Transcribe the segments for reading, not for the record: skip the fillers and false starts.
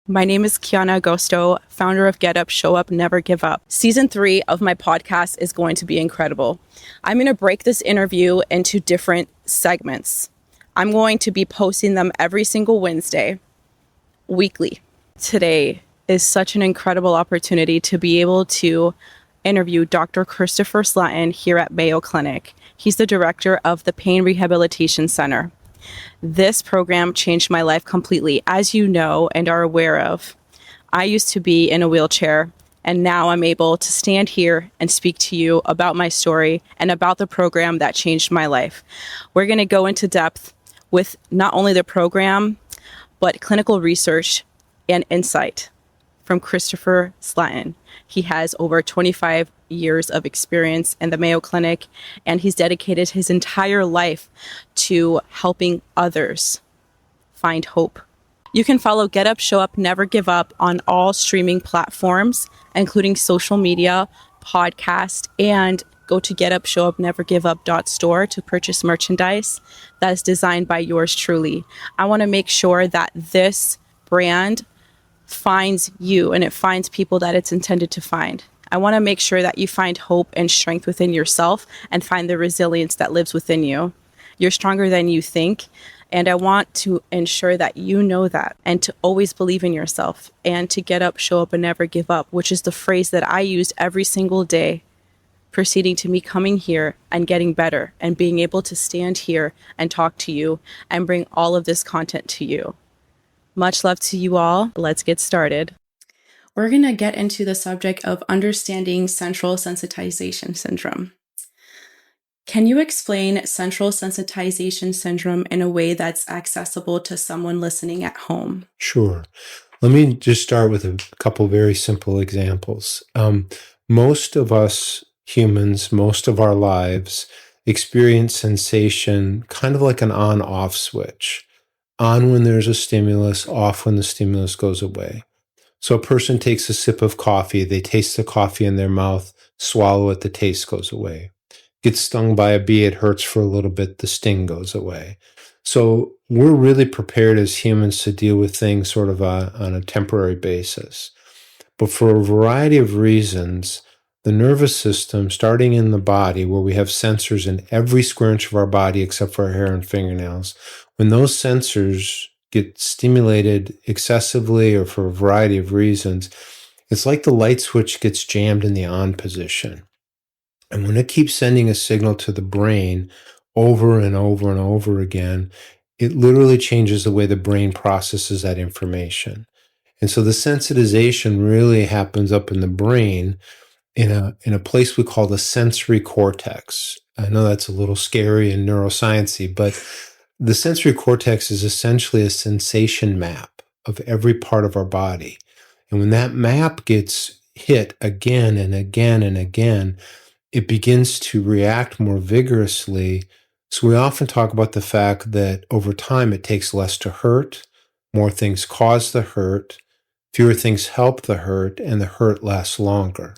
My name is Kiana Agosto, founder of Get Up, Show Up, Never Give Up. Season 3 of my podcast is going to be incredible. I'm going to break this interview into different segments. I'm going to be posting them every single Wednesday, weekly. Today is such an incredible opportunity to be able to interview Dr. Christopher Sletten here at Mayo Clinic. He's the director of the Pain Rehabilitation Center. This program changed my life completely. As you know and are aware of, I used to be in a wheelchair, and now I'm able to stand here and speak to you about my story and about the program that changed my life. We're going to go into depth with not only the program, but clinical research and insight from Christopher Sletten. He has over 25 years of experience in the Mayo Clinic, and he's dedicated his entire life to helping others find hope. You can follow Get Up, Show Up, Never Give Up on all streaming platforms, including social media, podcast, and go to getupshowupnevergiveup.store to purchase merchandise that is designed by yours truly. I want to make sure that this brand finds you and it finds people that it's intended to find. I want to make sure that you find hope and strength within yourself and find the resilience that lives within you. You're stronger than you think. And I want to ensure that you know that and to always believe in yourself and to get up, show up, and never give up, which is the phrase that I used every single day proceeding to me coming here and getting better and being able to stand here and talk to you and bring all of this content to you. Much love to you all. Let's get started. We're going to get into the subject of understanding Central Sensitization Syndrome. Can you explain Central Sensitization Syndrome in a way that's accessible to someone listening at home? Sure. Let me just start with a couple very simple examples. Most of us humans, most of our lives, experience sensation kind of like an on-off switch. On when there's a stimulus, off when the stimulus goes away. So a person takes a sip of coffee, they taste the coffee in their mouth, swallow it, the taste goes away. Gets stung by a bee, it hurts for a little bit, the sting goes away. So we're really prepared as humans to deal with things sort of on a temporary basis. But for a variety of reasons, the nervous system, starting in the body, where we have sensors in every square inch of our body except for our hair and fingernails, when those sensors get stimulated excessively or for a variety of reasons, it's like the light switch gets jammed in the on position. And when it keeps sending a signal to the brain over and over and over again, it literally changes the way the brain processes that information. And so the sensitization really happens up in the brain in a place we call the sensory cortex. I know that's a little scary and neuroscience-y, but the sensory cortex is essentially a sensation map of every part of our body. And when that map gets hit again and again and again, it begins to react more vigorously. So we often talk about the fact that over time it takes less to hurt, more things cause the hurt, fewer things help the hurt, and the hurt lasts longer.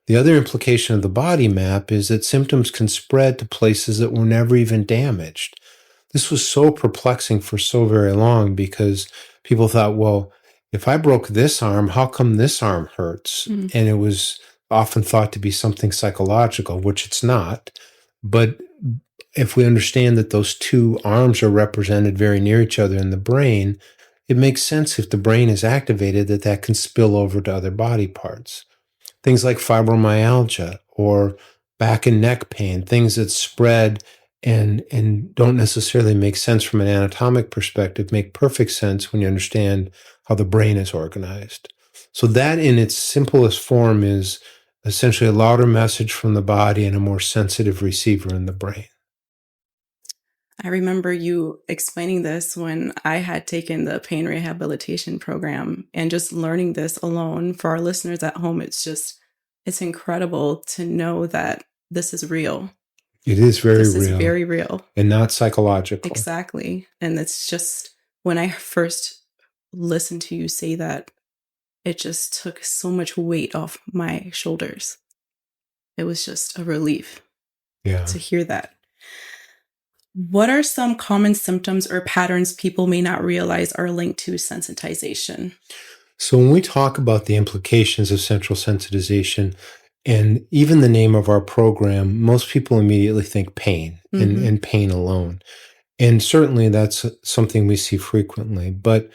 The other implication of the body map is that symptoms can spread to places that were never even damaged. This was so perplexing for so very long because people thought, well, if I broke this arm, how come this arm hurts? And it was often thought to be something psychological, which it's not. But if we understand that those two arms are represented very near each other in the brain, it makes sense if the brain is activated that can spill over to other body parts. Things like fibromyalgia or back and neck pain, things that spread and don't necessarily make sense from an anatomic perspective, make perfect sense when you understand how the brain is organized. So that in its simplest form is essentially a louder message from the body and a more sensitive receiver in the brain. I remember you explaining this when I had taken the pain rehabilitation program, and just learning this alone for our listeners at home. It's incredible to know that this is real. It is very real. This is very real. And not psychological. Exactly. And it's just, when I first listened to you say that, it just took so much weight off my shoulders. It was just a relief to hear that. What are some common symptoms or patterns people may not realize are linked to sensitization? So when we talk about the implications of central sensitization and even the name of our program, most people immediately think pain and pain alone. And certainly that's something we see frequently. But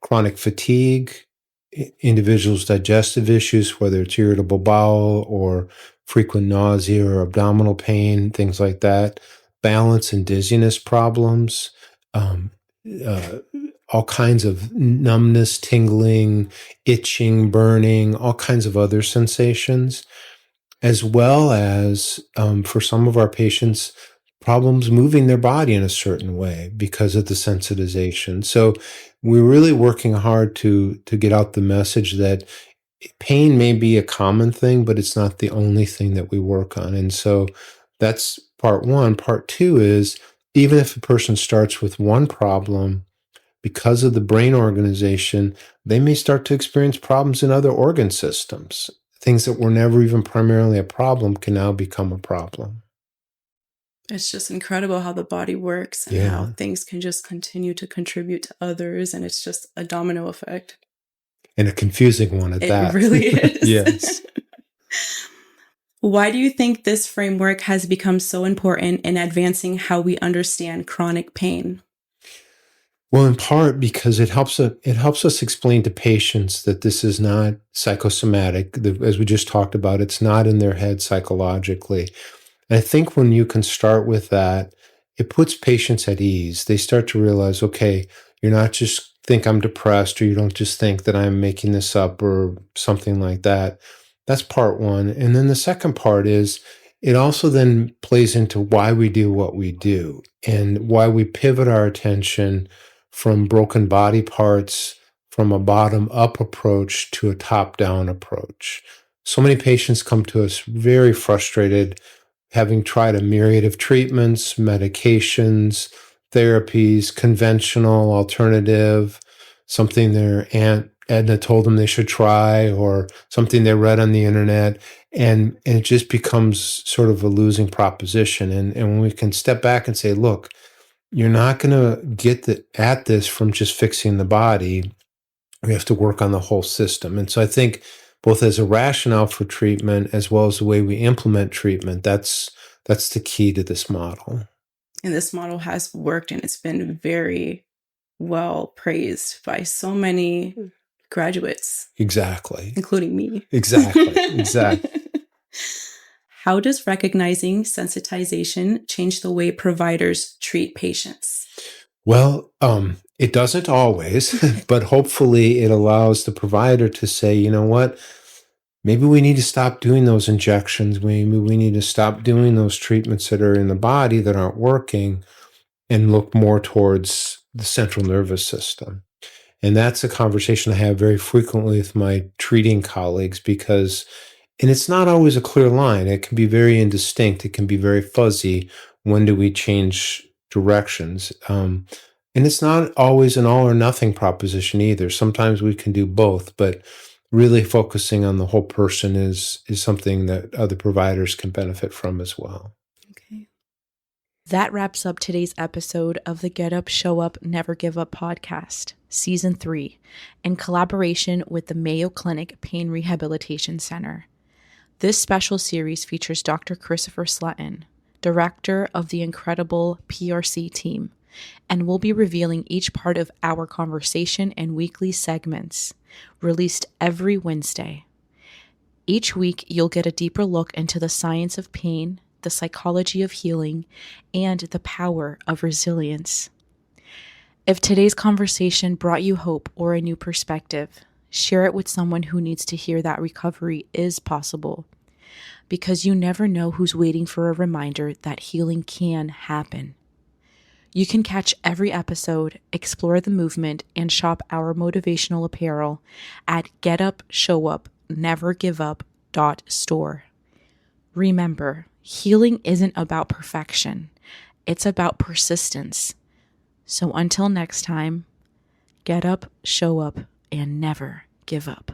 chronic fatigue, individuals' digestive issues, whether it's irritable bowel or frequent nausea or abdominal pain, things like that, balance and dizziness problems, um, uh, all kinds of numbness, tingling, itching, burning, all kinds of other sensations, as well as for some of our patients, problems moving their body in a certain way because of the sensitization. So we're really working hard to get out the message that pain may be a common thing, but it's not the only thing that we work on. And so that's part one. Part two is even if a person starts with one problem, because of the brain organization, they may start to experience problems in other organ systems. Things that were never even primarily a problem can now become a problem. It's just incredible how the body works and how things can just continue to contribute to others. And it's just a domino effect. And a confusing one at that. It really is. Yes. Why do you think this framework has become so important in advancing how we understand chronic pain? Well, in part because it helps us explain to patients that this is not psychosomatic. As we just talked about, it's not in their head psychologically. And I think when you can start with that, it puts patients at ease. They start to realize, okay, you're not just think I'm depressed, or you don't just think that I'm making this up or something like that. That's part one. And then the second part is it also then plays into why we do what we do and why we pivot our attention from broken body parts from a bottom up approach to a top down approach. So many patients come to us very frustrated, having tried a myriad of treatments, medications, therapies, conventional, alternative, something their Aunt Edna told them they should try, or something they read on the internet. And it just becomes sort of a losing proposition. And when we can step back and say, look, you're not going to get at this from just fixing the body. We have to work on the whole system. And so I think both as a rationale for treatment as well as the way we implement treatment, that's the key to this model. And this model has worked, and it's been very well praised by so many graduates. Exactly. Including me. Exactly. How does recognizing sensitization change the way providers treat patients? Well, it doesn't always, but hopefully it allows the provider to say, you know what, maybe we need to stop doing those injections. Maybe we need to stop doing those treatments that are in the body that aren't working and look more towards the central nervous system. And that's a conversation I have very frequently with my treating colleagues and it's not always a clear line. It can be very indistinct. It can be very fuzzy. When do we change directions? And it's not always an all or nothing proposition either. Sometimes we can do both, but really focusing on the whole person is something that other providers can benefit from as well. Okay. That wraps up today's episode of the Get Up, Show Up, Never Give Up podcast, Season 3, in collaboration with the Mayo Clinic Pain Rehabilitation Center. This special series features Dr. Christopher Sletten, director of the incredible PRC team, and we'll be revealing each part of our conversation in weekly segments, released every Wednesday. Each week, you'll get a deeper look into the science of pain, the psychology of healing, and the power of resilience. If today's conversation brought you hope or a new perspective, share it with someone who needs to hear that recovery is possible, because you never know who's waiting for a reminder that healing can happen. You can catch every episode, explore the movement, and shop our motivational apparel at getupshowupnevergiveup.store. Remember, healing isn't about perfection. It's about persistence. So until next time, get up, show up, and never give up.